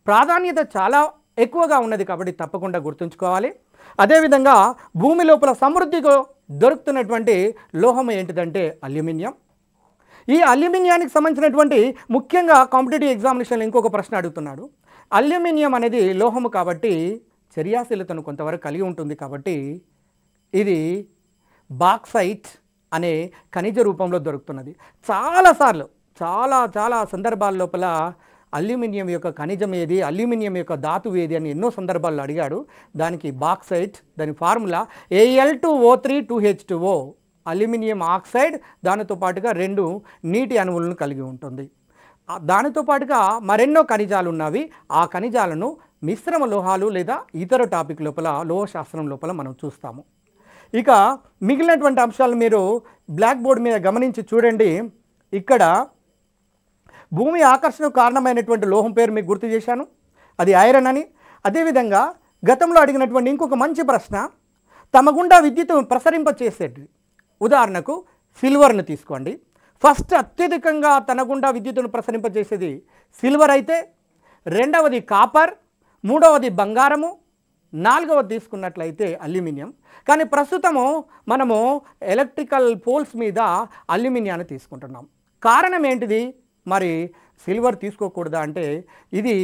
ప్రాధాన్యత చాలా ఎక్కువగా ఉన్నది కాబట్టి తప్పకుండా గుర్తుంచుకోవాలి. అదేవిధంగా భూమి లోపల సమృద్ధిగా దొరుకుతున్నటువంటి లోహం ఏంటిదంటే అల్యూమినియం. ఈ అల్యూమినియానికి సంబంధించినటువంటి ముఖ్యంగా కాంపిటేటివ్ ఎగ్జామినేషన్లో ఇంకొక ప్రశ్న అడుగుతున్నాడు. అల్యూమినియం అనేది లోహము కాబట్టి చర్యాశీలతను కొంతవరకు కలిగి ఉంటుంది కాబట్టి ఇది బాక్సైట్ అనే ఖనిజ రూపంలో దొరుకుతున్నది. చాలాసార్లు చాలా సందర్భాల లోపల అల్యూమినియం యొక్క ఖనిజం ఏది, అల్యూమినియం యొక్క ధాతువు ఏది అని ఎన్నో సందర్భాల్లో అడిగాడు. దానికి బాక్సైట్, దాని formula Al2O3 2H2O, aluminium oxide, దానితో పాటుగా 2 నీటి అణువులను కలిగి ఉంటుంది. దానితో పాటుగా మరెన్నో ఖనిజాలు ఉన్నవి. ఆ ఖనిజాలను మిశ్రమ లోహాలు లేదా ఇతర టాపిక్ లోపల లోహశాస్త్రం లోపల మనం చూస్తాము. ఇక మిగిలినటువంటి అంశాలు మీరు బ్లాక్ బోర్డ్ మీద గమనించి చూడండి. ఇక్కడ భూమి ఆకర్షణకు కారణమైనటువంటి లోహం పేరు మీకు గుర్తు చేశాను, అది ఐరన్ అని. అదేవిధంగా గతంలో అడిగినటువంటి ఇంకొక మంచి ప్రశ్న, తమ గుండా విద్యుత్ ప్రసరింపచేసేది. ఉదాహరణకు సిల్వర్ను తీసుకోండి. ఫస్ట్ అత్యధికంగా తన గుండా విద్యుత్తును ప్రసరింపజేసేది సిల్వర్ అయితే, రెండవది కాపర్, మూడవది బంగారము, నాలుగవది తీసుకున్నట్లయితే అల్యూమినియం. కానీ ప్రస్తుతము మనము ఎలక్ట్రికల్ పోల్స్ మీద అల్యూమినియాన్ని తీసుకుంటున్నాం. కారణం ఏంటిది? మరి సిల్వర్ తీసుకోకూడదా అంటే ఇది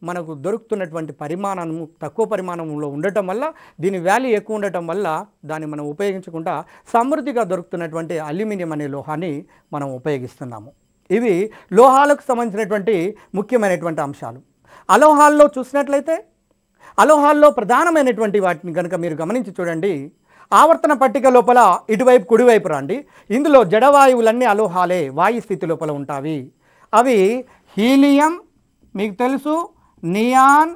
మనకు దొరుకుతున్నటువంటి పరిమాణం తక్కువ పరిమాణంలో ఉండటం వల్ల, దీని వాల్యూ ఎక్కువ ఉండటం వల్ల దాన్ని మనం ఉపయోగించకుండా సమృద్ధిగా దొరుకుతున్నటువంటి అల్యూమినియం అనే లోహాన్ని మనం ఉపయోగిస్తున్నాము. ఇవి లోహాలకు సంబంధించినటువంటి ముఖ్యమైనటువంటి అంశాలు. అలోహాల్లో చూసినట్లయితే అలోహాల్లో ప్రధానమైనటువంటి వాటిని కనుక మీరు గమనించి చూడండి. ఆవర్తన పట్టిక లోపల ఇటువైపు కుడివైపు రండి. ఇందులో జడవాయువులన్నీ అలోహాలే వాయు స్థితి లోపల ఉంటాయి. అవి హీలియం మీకు తెలుసు, neon,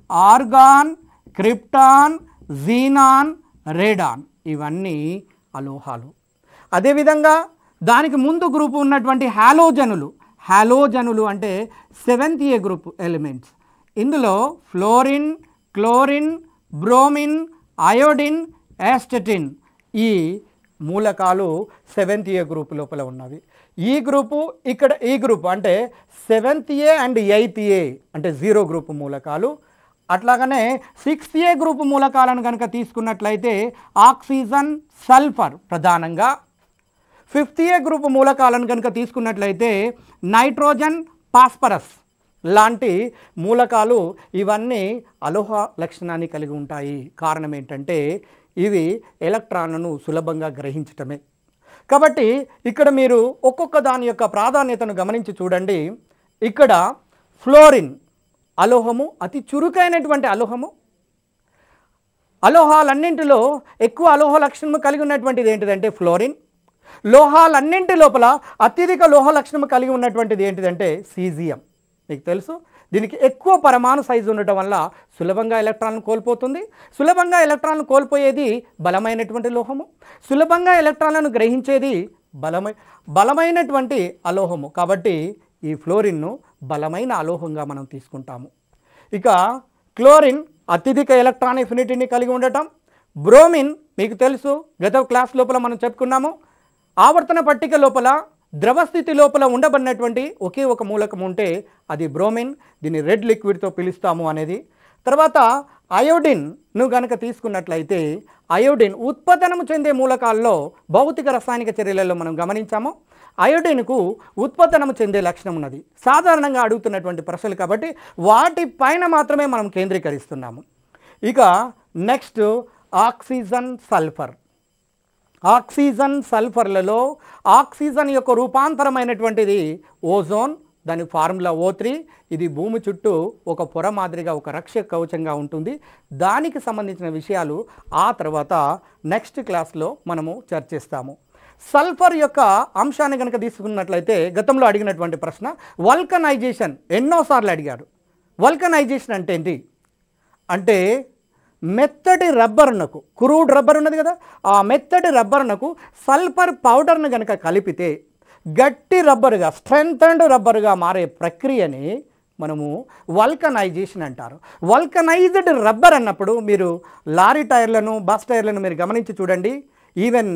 organ, krypton, xenon, radon, ఇవన్నీ అలోహాలు. అదేవిధంగా దానికి ముందు గ్రూపు ఉన్నటువంటి హాలోజనులు అంటే 7th A గ్రూప్ ఎలిమెంట్స్. ఇందులో ఫ్లోరిన్, క్లోరిన్, బ్రోమిన్, అయోడిన్, యాస్టటిన్ ఈ మూలకాలు 7th A గ్రూప్ లోపల ఉన్నవి. ఈ గ్రూపు ఇక్కడ ఈ గ్రూపు అంటే 7th A and 8th A అంటే 0 గ్రూపు మూలకాలు. అట్లాగనే 6th A గ్రూపు మూలకాలను కనుక తీసుకున్నట్లయితే ఆక్సిజన్, సల్ఫర్ ప్రధానంగా. 5th A గ్రూపు మూలకాలను కనుక తీసుకున్నట్లయితే నైట్రోజన్, ఫాస్ఫరస్ లాంటి మూలకాలు ఇవన్నీ అలోహ లక్షణాన్ని కలిగి ఉంటాయి. కారణం ఏంటంటే ఇవి ఎలక్ట్రాన్లను సులభంగా గ్రహించటమే. కాబట్టి ఇక్కడ మీరు ఒక్కొక్క దాని యొక్క ప్రాధాన్యతను గమనించి చూడండి. ఇక్కడ ఫ్లోరిన్ అలోహము, అతి చురుకైనటువంటి అలోహము. అలోహాలన్నింటిలో ఎక్కువ అలోహ లక్షణము కలిగి ఉన్నటువంటిది ఏంటిదంటే ఫ్లోరిన్. లోహాలన్నింటి లోపల అత్యధిక లోహ లక్షణము కలిగి ఉన్నటువంటిది ఏంటిదంటే సీజియం. మీకు తెలుసు, దీనికి ఎక్కువ పరమాణు సైజు ఉండటం వల్ల సులభంగా ఎలక్ట్రాన్లు కోల్పోతుంది. సులభంగా ఎలక్ట్రాన్లు కోల్పోయేది బలమైనటువంటి లోహము. సులభంగా ఎలక్ట్రాన్లను గ్రహించేది బలమైనటువంటి అలోహము. కాబట్టి ఈ ఫ్లోరిన్ను బలమైన అలోహంగా మనం తీసుకుంటాము. ఇక క్లోరిన్ అత్యధిక ఎలక్ట్రాన్ ఎఫినిటీని కలిగి ఉండటం. బ్రోమిన్ మీకు తెలుసు, గత క్లాస్ లోపల మనం చెప్పుకున్నాము. ఆవర్తన పట్టిక లోపల ద్రవస్థితి లోపల ఉండబడినటువంటి ఒకే ఒక మూలకం ఉంటే అది బ్రోమిన్. దీన్ని రెడ్ లిక్విడ్తో పిలుస్తాము అనేది. తర్వాత అయోడిన్ను కనుక తీసుకున్నట్లయితే అయోడిన్ ఉత్పతనము చెందే మూలకాల్లో భౌతిక రసాయనిక చర్యలలో మనం గమనించాము. అయోడిన్కు ఉత్పతనము చెందే లక్షణం ఉన్నది. సాధారణంగా అడుగుతున్నటువంటి ప్రశ్నలు కాబట్టి వాటి పైన మాత్రమే మనం కేంద్రీకరిస్తున్నాము. ఇక నెక్స్ట్ ఆక్సిజన్, సల్ఫర్. ఆక్సిజన్, సల్ఫర్లలో ఆక్సిజన్ యొక్క రూపాంతరమైనటువంటిది ఓజోన్, దాని ఫార్ములా O3. ఇది భూమి చుట్టూ ఒక పొర మాదిరిగా ఒక రక్షక కవచంగా ఉంటుంది. దానికి సంబంధించిన విషయాలు ఆ తర్వాత నెక్స్ట్ క్లాస్లో మనము చర్చిస్తాము. సల్ఫర్ యొక్క అంశాన్ని కనుక తీసుకున్నట్లయితే గతంలో అడిగినటువంటి ప్రశ్న వల్కనైజేషన్ ఎన్నోసార్లు అడిగాడు. వల్కనైజేషన్ అంటే ఏంటి అంటే మెత్తటి రబ్బర్నకు, క్రూడ్ రబ్బర్ ఉన్నది కదా, ఆ మెత్తటి రబ్బర్నకు సల్ఫర్ పౌడర్ను కనుక కలిపితే గట్టి రబ్బరుగా, స్ట్రెంథన్డ్ రబ్బరుగా మారే ప్రక్రియని మనము వల్కనైజేషన్ అంటారు. వల్కనైజ్డ్ రబ్బర్ అన్నప్పుడు మీరు లారీ టైర్లను, బస్ టైర్లను మీరు గమనించి చూడండి. ఈవెన్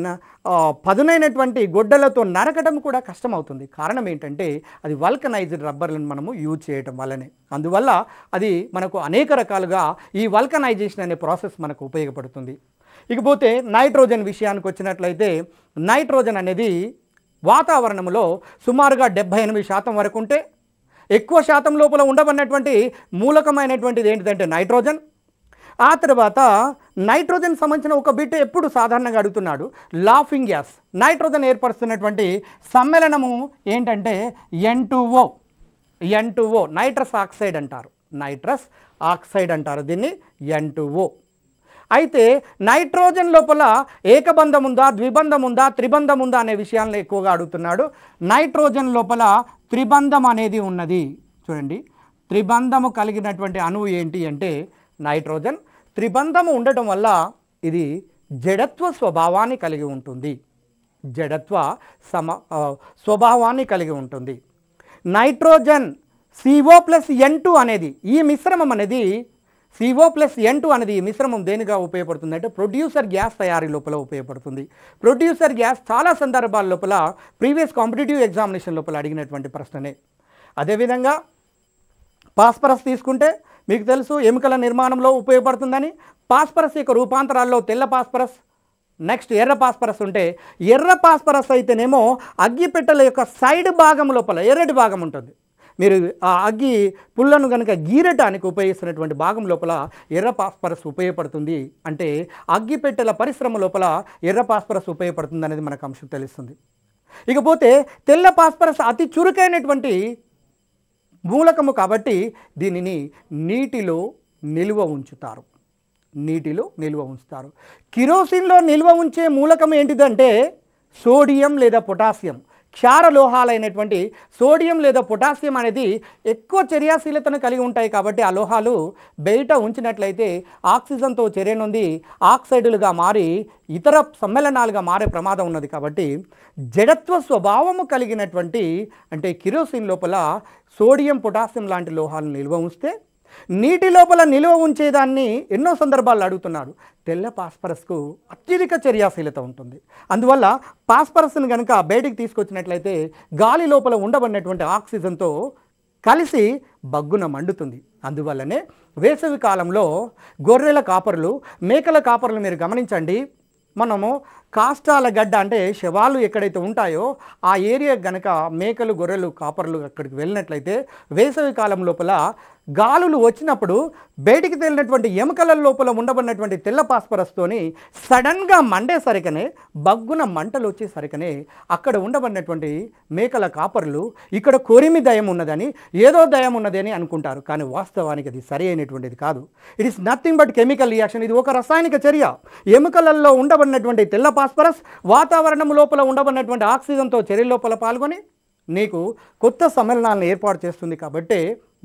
పదునైనటువంటి గొడ్డలతో నరకడం కూడా కష్టమవుతుంది. కారణం ఏంటంటే అది వల్కనైజ్డ్ రబ్బర్లను మనము యూజ్ చేయటం వల్లనే. అందువల్ల అది మనకు అనేక రకాలుగా ఈ వల్కనైజేషన్ అనే ప్రాసెస్ మనకు ఉపయోగపడుతుంది. ఇకపోతే నైట్రోజన్ విషయానికి వచ్చినట్లయితే నైట్రోజన్ అనేది వాతావరణంలో సుమారుగా 78% వరకు ఉంటే ఎక్కువ శాతం లోపల ఉండబడినటువంటి మూలకమైనటువంటిది ఏంటిదంటే నైట్రోజన్. ఆ తర్వాత నైట్రోజన్ సంబంధించిన ఒక బిట్ ఎప్పుడు సాధారణంగా అడుగుతున్నాడు, లాఫింగ్ గ్యాస్. నైట్రోజన్ ఏర్పరుస్తున్నటువంటి సమ్మేళనము ఏంటంటే N2O, నైట్రస్ ఆక్సైడ్ అంటారు. నైట్రస్ ఆక్సైడ్ అంటారు దీన్ని, N2O. అయితే నైట్రోజన్ లోపల ఏకబంధం ఉందా, ద్విబంధం ఉందా, త్రిబంధం ఉందా అనే విషయాలను ఎక్కువగా అడుగుతున్నాడు. నైట్రోజన్ లోపల త్రిబంధం అనేది ఉన్నది. చూడండి, త్రిబంధము కలిగినటువంటి అణువు ఏంటి అంటే నైట్రోజన్. త్రిబంధము ఉండటం వల్ల ఇది జడత్వ స్వభావాన్ని కలిగి ఉంటుంది. స్వభావాన్ని కలిగి ఉంటుంది. నైట్రోజన్ CO+N2 అనేది ఈ మిశ్రమం అనేది CO+N2 అనేది ఈ మిశ్రమం దేనిగా ఉపయోగపడుతుంది అంటే ప్రొడ్యూసర్ గ్యాస్ తయారీ లోపల ఉపయోగపడుతుంది. ప్రొడ్యూసర్ గ్యాస్ చాలా సందర్భాల లోపల ప్రీవియస్ కాంపిటేటివ్ ఎగ్జామినేషన్ లోపల అడిగినటువంటి ప్రశ్ననే. అదేవిధంగా ఫాస్ఫరస్ తీసుకుంటే మీకు తెలుసు ఎముకల నిర్మాణంలో ఉపయోగపడుతుందని. పాస్పరస్ యొక్క రూపాంతరాల్లో తెల్ల పాస్పరస్, నెక్స్ట్ ఎర్ర పాస్పరస్ ఉంటే, ఎర్ర పాస్పరస్ అయితేనేమో అగ్గిపెట్టెల యొక్క సైడ్ భాగం లోపల ఎర్రటి భాగం ఉంటుంది. మీరు ఆ అగ్గి పుల్లను కనుక గీరటానికి ఉపయోగిస్తున్నటువంటి భాగం లోపల ఎర్ర పాస్పరస్ ఉపయోగపడుతుంది. అంటే అగ్గిపెట్టెల పరిశ్రమ లోపల ఎర్ర పాస్పరస్ ఉపయోగపడుతుంది అనేది మనకు అంశం తెలుస్తుంది. ఇకపోతే తెల్ల పాస్పరస్ అతి చురుకైనటువంటి మూలకము కాబట్టి దీనిని నీటిలో నిల్వ ఉంచుతారు. కిరోసిన్లో నిల్వ ఉంచే మూలకం ఏంటిదంటే సోడియం లేదా పొటాషియం. క్షార లోహాలైనటువంటి సోడియం లేదా పొటాషియం అనేది ఎక్కువ చర్యాశీలతను కలిగి ఉంటాయి కాబట్టి ఆ లోహాలు బయట ఉంచినట్లయితే ఆక్సిజన్తో చర్య నొంది ఆక్సైడులుగా మారి ఇతర సమ్మేళనాలుగా మారే ప్రమాదం ఉన్నది. కాబట్టి జడత్వ స్వభావము కలిగినటువంటి అంటే కిరోసిన్ లోపల సోడియం పొటాషియం లాంటి లోహాలను నిల్వ ఉంచితే, నీటి లోపల నిల్వ ఉంచేదాన్ని ఎన్నో సందర్భాల్లో అడుగుతున్నారు. తెల్ల పాస్పరస్కు అత్యధిక చర్యాశీలత ఉంటుంది. అందువల్ల పాస్పరస్ను కనుక బయటికి తీసుకొచ్చినట్లయితే గాలి లోపల ఉండబడినటువంటి ఆక్సిజన్తో కలిసి బగ్గున మండుతుంది. అందువల్లనే వేసవి కాలంలో గొర్రెల కాపరులు, మేకల కాపరులు మీరు గమనించండి, మనము కాష్టాల గడ్డ అంటే శవాలు ఎక్కడైతే ఉంటాయో ఆ ఏరియా గనక మేకలు, గొర్రెలు, కాపర్లు అక్కడికి వెళ్ళినట్లయితే వేసవి కాలం లోపల గాలులు వచ్చినప్పుడు బయటికి తేలినటువంటి ఎముకల లోపల ఉండబడినటువంటి తెల్ల పాస్పరస్తోని సడన్గా మండేసరికనే బగ్గున మంటలు వచ్చేసరికనే అక్కడ ఉండబడినటువంటి మేకల కాపర్లు ఇక్కడ కొరిమి దయం ఉన్నదని, ఏదో దయం ఉన్నది అని అనుకుంటారు. కానీ వాస్తవానికి అది సరి అయినటువంటిది కాదు. It is nothing but chemical reaction. ఇది ఒక రసాయనిక చర్య. ఎముకలలో ఉండబడినటువంటి తెల్ల పాస్పరస్ వాతావరణం లోపల ఉండబడినటువంటి ఆక్సిజన్తో చర్య లోపల పాల్గొని నీకు కొత్త సమ్మేళనాలను ఏర్పాటు చేస్తుంది. కాబట్టి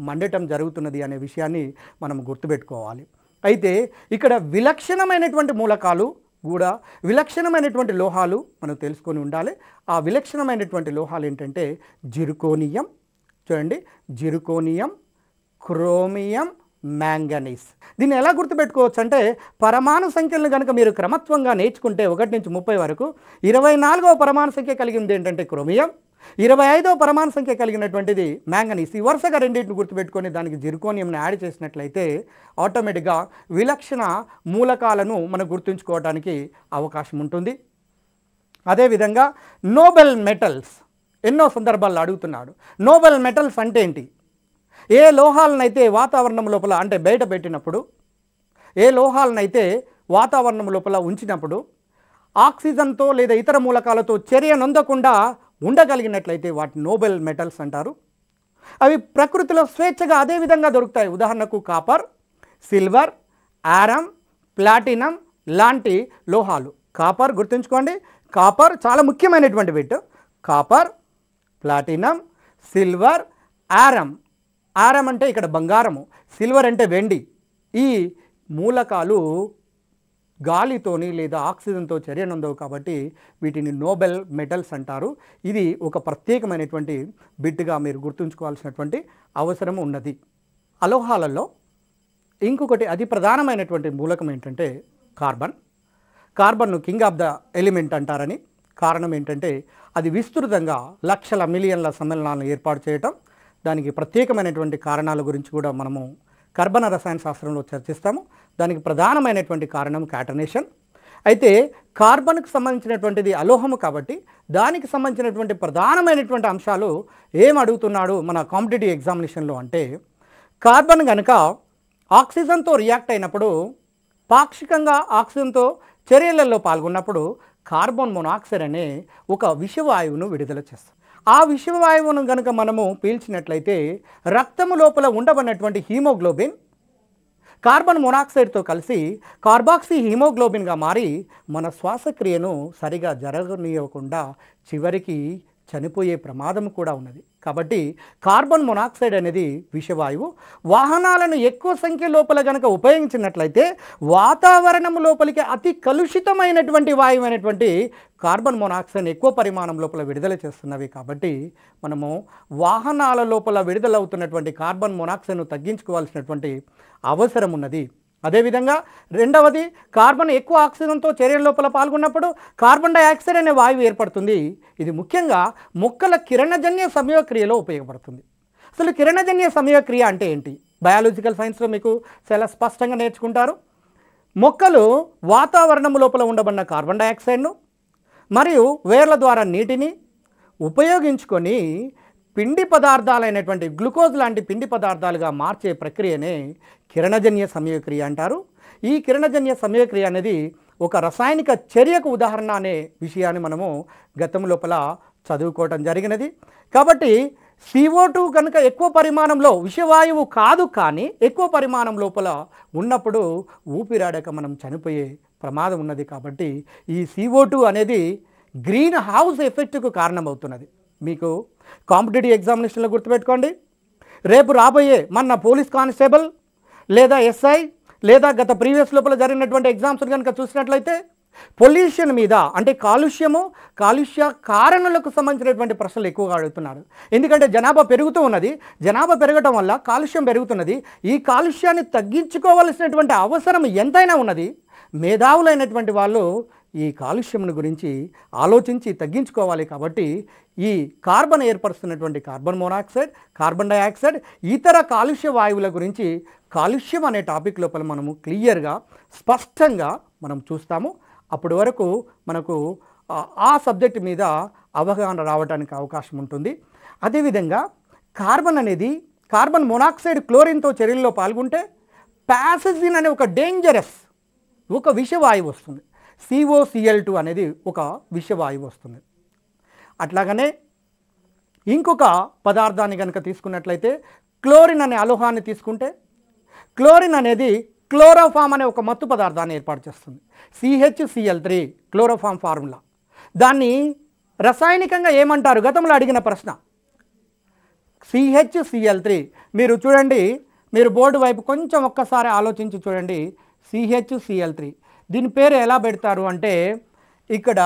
మండటం జరుగుతున్నది అనే విషయాన్ని మనం గుర్తుపెట్టుకోవాలి. అయితే ఇక్కడ విలక్షణమైనటువంటి మూలకాలు కూడా, విలక్షణమైనటువంటి లోహాలు మనం తెలుసుకొని ఉండాలి. ఆ విలక్షణమైనటువంటి లోహాలు ఏంటంటే జిర్కోనియం, చూడండి, జిర్కోనియం, క్రోమియం, మ్యాంగనీస్. దీన్ని ఎలా గుర్తుపెట్టుకోవచ్చు అంటే పరమాణు సంఖ్యలను కనుక మీరు క్రమత్వంగా నేర్చుకుంటే 1 నుంచి 30 వరకు 24వ పరమాణు సంఖ్య కలిగింది ఏంటంటే క్రోమియం, 25వ పరమాణు సంఖ్య కలిగినటువంటిది మ్యాంగనీస్. ఈ వరుసగా రెండింటిని గుర్తుపెట్టుకొని దానికి జిర్కోనియంని యాడ్ చేసినట్లయితే ఆటోమేటిక్గా విలక్షణ మూలకాలను మనం గుర్తుంచుకోవడానికి అవకాశం ఉంటుంది. అదేవిధంగా నోబెల్ మెటల్స్ ఎన్నో సందర్భాల్లో అడుగుతున్నాడు. నోబెల్ మెటల్స్ అంటే ఏంటి? ఏ లోహాలనైతే వాతావరణం లోపల అంటే బయట పెట్టినప్పుడు, ఏ లోహాలనైతే వాతావరణం లోపల ఉంచినప్పుడు ఆక్సిజన్తో లేదా ఇతర మూలకాలతో చర్య నొందకుండా ఉండగలిగినట్లయితే వాటి నోబెల్ మెటల్స్ అంటారు. అవి ప్రకృతిలో స్వేచ్ఛగా అదే విధంగా దొరుకుతాయి. ఉదాహరణకు కాపర్, సిల్వర్, ఆరమ్, ప్లాటినం లాంటి లోహాలు. కాపర్ గుర్తుంచుకోండి, కాపర్ చాలా ముఖ్యమైనటువంటి bit. Copper, platinum, silver, aurum. Aurum అంటే ఇక్కడ బంగారము, సిల్వర్ అంటే వెండి. ఈ మూలకాలు గాలితోని లేదా ఆక్సిజన్తో చర్య నొందవు కాబట్టి వీటిని నోబెల్ మెటల్స్ అంటారు. ఇది ఒక ప్రత్యేకమైనటువంటి బిట్గా మీరు గుర్తుంచుకోవాల్సినటువంటి అవసరం ఉన్నది. అలోహాలలో ఇంకొకటి అతి ప్రధానమైనటువంటి మూలకం ఏంటంటే కార్బన్. కార్బన్ను కింగ్ ఆఫ్ ద ఎలిమెంట్ అంటారని కారణం ఏంటంటే అది విస్తృతంగా లక్షల మిలియన్ల సమ్మేళనాలను ఏర్పాటు చేయటం. దానికి ప్రత్యేకమైనటువంటి కారణాల గురించి కూడా మనము కర్బన రసాయన శాస్త్రంలో చర్చిస్తాము. దానికి ప్రధానమైనటువంటి కారణం క్యాటనేషన్. అయితే కార్బన్కు సంబంధించినటువంటిది అలోహము కాబట్టి దానికి సంబంధించినటువంటి ప్రధానమైనటువంటి అంశాలు ఏం అడుగుతున్నాడు మన కాంపిటేటివ్ ఎగ్జామినేషన్లో అంటే, కార్బన్ కనుక ఆక్సిజన్తో రియాక్ట్ అయినప్పుడు, పాక్షికంగా ఆక్సిజన్తో చర్యలలో పాల్గొన్నప్పుడు కార్బన్ మోనాక్సైడ్ అనే ఒక విషవాయువును విడుదల చేస్తుంది. ఆ విషవాయువును కనుక మనము పీల్చినట్లయితే రక్తము లోపల ఉండబడినటువంటి హీమోగ్లోబిన్ కార్బన్ మోనాక్సైడ్తో కలిసి కార్బాక్సీ హీమోగ్లోబిన్గా మారి మన శ్వాసక్రియను సరిగా జరగనీయకుండా చివరికి చనిపోయే ప్రమాదం కూడా ఉన్నది. కాబట్టి కార్బన్ మోనాక్సైడ్ అనేది విషవాయువు. వాహనాలను ఎక్కువ సంఖ్య లోపల కనుక ఉపయోగించినట్లయితే వాతావరణం లోపలికి అతి కలుషితమైనటువంటి వాయువు అయినటువంటి కార్బన్ మోనాక్సైడ్ ఎక్కువ పరిమాణం లోపల విడుదల చేస్తున్నవి. కాబట్టి మనము వాహనాల లోపల విడుదలవుతున్నటువంటి కార్బన్ మోనాక్సైడ్ను తగ్గించుకోవాల్సినటువంటి అవసరం ఉన్నది. అదేవిధంగా రెండవది, కార్బన్ ఎక్కువ ఆక్సిజన్తో చర్యల లోపల పాల్గొన్నప్పుడు కార్బన్ డైఆక్సైడ్ అనే వాయువు ఏర్పడుతుంది. ఇది ముఖ్యంగా మొక్కల కిరణజన్య సంయోగక్రియలో ఉపయోగపడుతుంది. అసలు కిరణజన్య సంయోగక్రియ అంటే ఏంటి? బయాలజికల్ సైన్స్లో మీకు చాలా స్పష్టంగా నేర్చుకుంటారు. మొక్కలు వాతావరణం లోపల ఉండబడిన కార్బన్ డయాక్సైడ్ను మరియు వేర్ల ద్వారా నీటిని ఉపయోగించుకొని పిండి పదార్థాలైనటువంటి గ్లూకోజ్ లాంటి పిండి పదార్థాలుగా మార్చే ప్రక్రియనే కిరణజన్య సంయోగక్రియ అంటారు. ఈ కిరణజన్య సంయోగక్రియ అనేది ఒక రసాయనిక చర్యకు ఉదాహరణ అనే విషయాన్ని మనము గతం లోపల చదువుకోవటం జరిగినది. కాబట్టి CO2 కనుక ఎక్కువ పరిమాణంలో విషవాయువు కాదు, కానీ ఎక్కువ పరిమాణం లోపల ఉన్నప్పుడు ఊపిరాడక మనం చనిపోయే ప్రమాదం ఉన్నది. కాబట్టి ఈ CO2 అనేది గ్రీన్ హౌస్ ఎఫెక్ట్కు కారణమవుతున్నది. మీకు కాంపిటేటివ్ ఎగ్జామినేషన్లో గుర్తుపెట్టుకోండి, రేపు రాబోయే మన పోలీస్ కానిస్టేబుల్ లేదా SI లేదా గత ప్రీవియస్ లోపల జరిగినటువంటి ఎగ్జామ్స్ కనుక చూసినట్లయితే పొల్యూషన్ మీద అంటే కాలుష్య కారణాలకు సంబంధించినటువంటి ప్రశ్నలు ఎక్కువగా అడుగుతున్నారు. ఎందుకంటే జనాభా పెరుగుతూ ఉన్నది, జనాభా పెరగటం వల్ల కాలుష్యం పెరుగుతున్నది. ఈ కాలుష్యాన్ని తగ్గించుకోవాల్సినటువంటి అవసరం ఎంతైనా ఉన్నది. మేధావులైనటువంటి వాళ్ళు ఈ కాలుష్యం గురించి ఆలోచించి తగ్గించుకోవాలి. కాబట్టి ఈ కార్బన్ ఏర్పరుస్తున్నటువంటి కార్బన్ మోనాక్సైడ్, కార్బన్ డయాక్సైడ్, ఇతర కాలుష్య వాయువుల గురించి కాలుష్యం అనే టాపిక్ లోపల మనము క్లియర్గా స్పష్టంగా మనం చూస్తాము. అప్పటి వరకు మనకు ఆ సబ్జెక్ట్ మీద అవగాహన రావడానికి అవకాశం ఉంటుంది. అదేవిధంగా కార్బన్ మోనాక్సైడ్ క్లోరిన్తో చర్యల్లో పాల్గొంటే ప్యాసజిన్ అనే ఒక డేంజరస్ ఒక విషవాయువు వస్తుంది. COCl2 అనేది ఒక విషవాయువు వస్తుంది. అట్లాగనే ఇంకొక పదార్థాన్ని కనుక తీసుకున్నట్లయితే క్లోరిన్ అనే అలోహాన్ని తీసుకుంటే క్లోరిన్ అనేది క్లోరోఫామ్ అనే ఒక మత్తు పదార్థాన్ని ఏర్పాటు చేస్తుంది. CHCl3 chloroform formula. దాన్ని రసాయనికంగా ఏమంటారు? గతంలో అడిగిన ప్రశ్న. CHCl3 మీరు చూడండి, మీరు బోర్డు వైపు కొంచెం ఒక్కసారి ఆలోచించి చూడండి. CHCl3 దీని పేరు ఎలా పెడతారు అంటే ఇక్కడ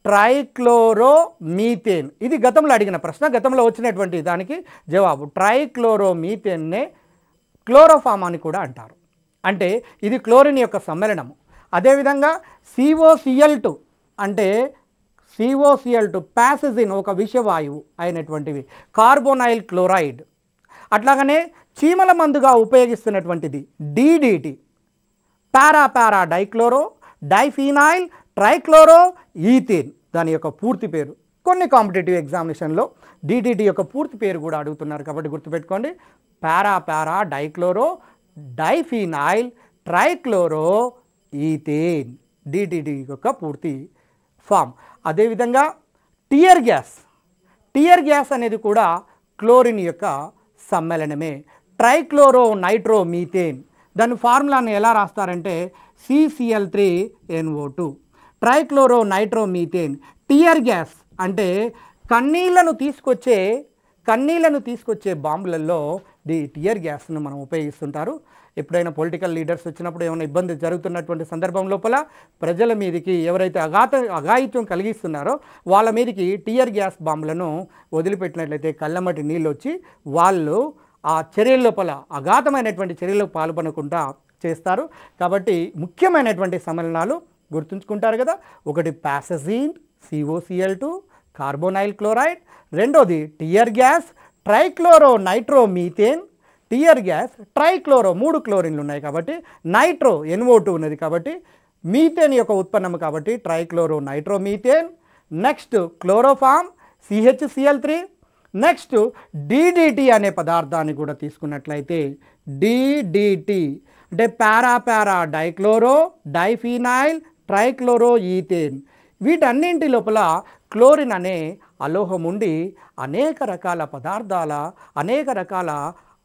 ట్రైక్లోరోమీథేన్. ఇది గతంలో అడిగిన ప్రశ్న, గతంలో వచ్చినటువంటి దానికి జవాబు ట్రైక్లోరోమీథేన్నే క్లోరోఫామ్ అని కూడా అంటారు. అంటే ఇది క్లోరిన్ యొక్క సమ్మేళనము. అదేవిధంగా COCl2 అంటే COCl2 ప్యాసజిన్ ఒక విషవాయువు అయినటువంటివి, కార్బోనైల్ క్లోరైడ్. అట్లాగనే చీమల మందుగా ఉపయోగిస్తున్నటువంటిది DDT, పారా డైక్లోరో డైఫీనాయిల్ ట్రైక్లోరో ఈథేన్. దాని యొక్క పూర్తి పేరు కొన్ని కాంపిటేటివ్ ఎగ్జామినేషన్లో DDT యొక్క పూర్తి పేరు కూడా అడుగుతున్నారు. కాబట్టి గుర్తుపెట్టుకోండి, పారా dichloro diphenyl trichloro ethane DDT యొక్క పూర్తి ఫామ్. అదేవిధంగా టియర్ గ్యాస్ అనేది కూడా క్లోరిన్ యొక్క సమ్మేళనమే. ట్రైక్లోరో నైట్రోమీథేన్ దాని ఫార్ములాని ఎలా రాస్తారంటే CCl3NO2 trichloro nitromethane. Tear gas అంటే కన్నీళ్లను తీసుకొచ్చే బాంబులలో టియర్ గ్యాస్ను మనం ఉపయోగిస్తుంటారు. ఎప్పుడైనా పొలిటికల్ లీడర్స్ వచ్చినప్పుడు ఏమైనా ఇబ్బంది జరుగుతున్నటువంటి సందర్భం లోపల ప్రజల మీదకి ఎవరైతే అఘాయిత్యం కలిగిస్తున్నారో వాళ్ళ మీదకి టియర్ గ్యాస్ బాంబులను వదిలిపెట్టినట్లయితే కళ్ళమటి నీళ్ళు వచ్చి వాళ్ళు ఆ చర్యల లోపల అఘాతమైనటువంటి చర్యలకు పాల్పడకుండా చేస్తారు. కాబట్టి ముఖ్యమైనటువంటి సమ్మేళనాలు గుర్తుంచుకుంటారు కదా. ఒకటి ప్యాసజిన్ COCl2 కార్బోనైల్ క్లోరైడ్, రెండోది tear gas trichloro nitromethane. Tear gas trichloro 3 క్లోరిన్లు ఉన్నాయి కాబట్టి, నైట్రో NO2 ఉన్నది కాబట్టి మీథేన్ యొక్క ఉత్పన్నం కాబట్టి trichloro nitromethane. Next chloroform CHCl3. Next DDT అనే పదార్థాన్ని కూడా తీసుకున్నట్లయితే DDT అంటే para dichloro diphenyl trichloro ethane. వీటన్నింటి లోపల క్లోరిన్ అనే అలోహం ఉండి అనేక రకాల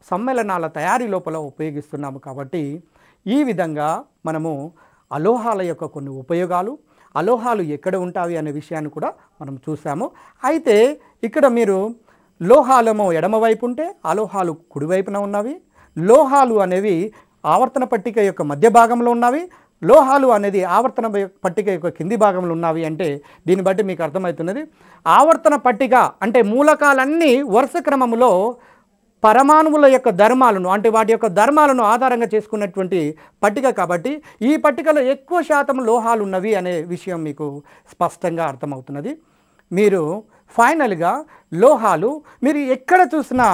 సమ్మేళనాల తయారీ లోపల ఉపయోగిస్తున్నాము. కాబట్టి ఈ విధంగా మనము అలోహాల యొక్క కొన్ని ఉపయోగాలు, అలోహాలు ఎక్కడ ఉంటాయి అనే విషయాన్ని కూడా మనం చూసాము. అయితే ఇక్కడ మీరు లోహాలేమో ఎడమవైపు ఉంటే అలోహాలు కుడివైపున ఉన్నవి. లోహాలు అనేవి ఆవర్తన పట్టిక యొక్క మధ్య భాగంలో ఉన్నవి, లోహాలు అనేది ఆవర్తన పట్టిక యొక్క కింది భాగంలో ఉన్నవి. అంటే దీన్ని బట్టి మీకు అర్థమవుతున్నది, ఆవర్తన పట్టిక అంటే మూలకాలన్నీ వరుస క్రమంలో పరమాణువుల యొక్క ధర్మాలను అంటే వాటి యొక్క ధర్మాలను ఆధారంగా చేసుకున్నటువంటి పట్టిక. కాబట్టి ఈ పట్టికలో ఎక్కువ శాతం లోహాలు ఉన్నవి అనే విషయం మీకు స్పష్టంగా అర్థమవుతున్నది. మీరు ఫైనల్గా లోహాలు మీరు ఎక్కడ చూసినా,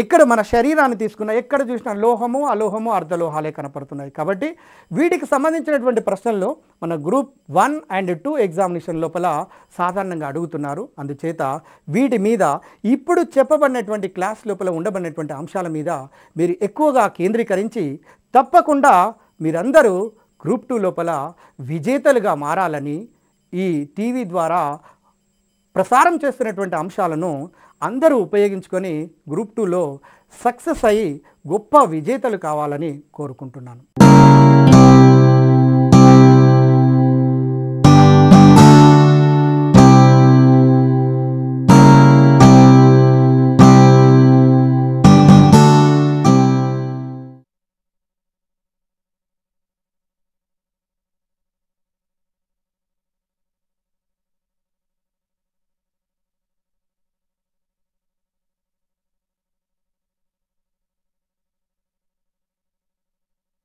ఎక్కడ మన శరీరాన్ని తీసుకున్నా ఎక్కడ చూసినా లోహము, అలోహము, అర్ధలోహాలే కనపడుతున్నాయి. కాబట్టి వీటికి సంబంధించినటువంటి ప్రశ్నల్లో మన గ్రూప్ 1 అండ్ 2 ఎగ్జామినేషన్ లోపల సాధారణంగా అడుగుతున్నారు. అందుచేత వీటి మీద ఇప్పుడు చెప్పబడినటువంటి క్లాస్ లోపల ఉండబడినటువంటి అంశాల మీద మీరు ఎక్కువగా కేంద్రీకరించి తప్పకుండా మీరందరూ గ్రూప్ 2 లోపల విజేతలుగా మారాలని ఈ టీవీ ద్వారా ప్రసారం చేస్తున్నటువంటి అంశాలను అందరూ ఉపయోగించుకొని గ్రూప్ 2లో సక్సెస్ అయ్యి గొప్ప విజేతలు కావాలని కోరుకుంటున్నాను.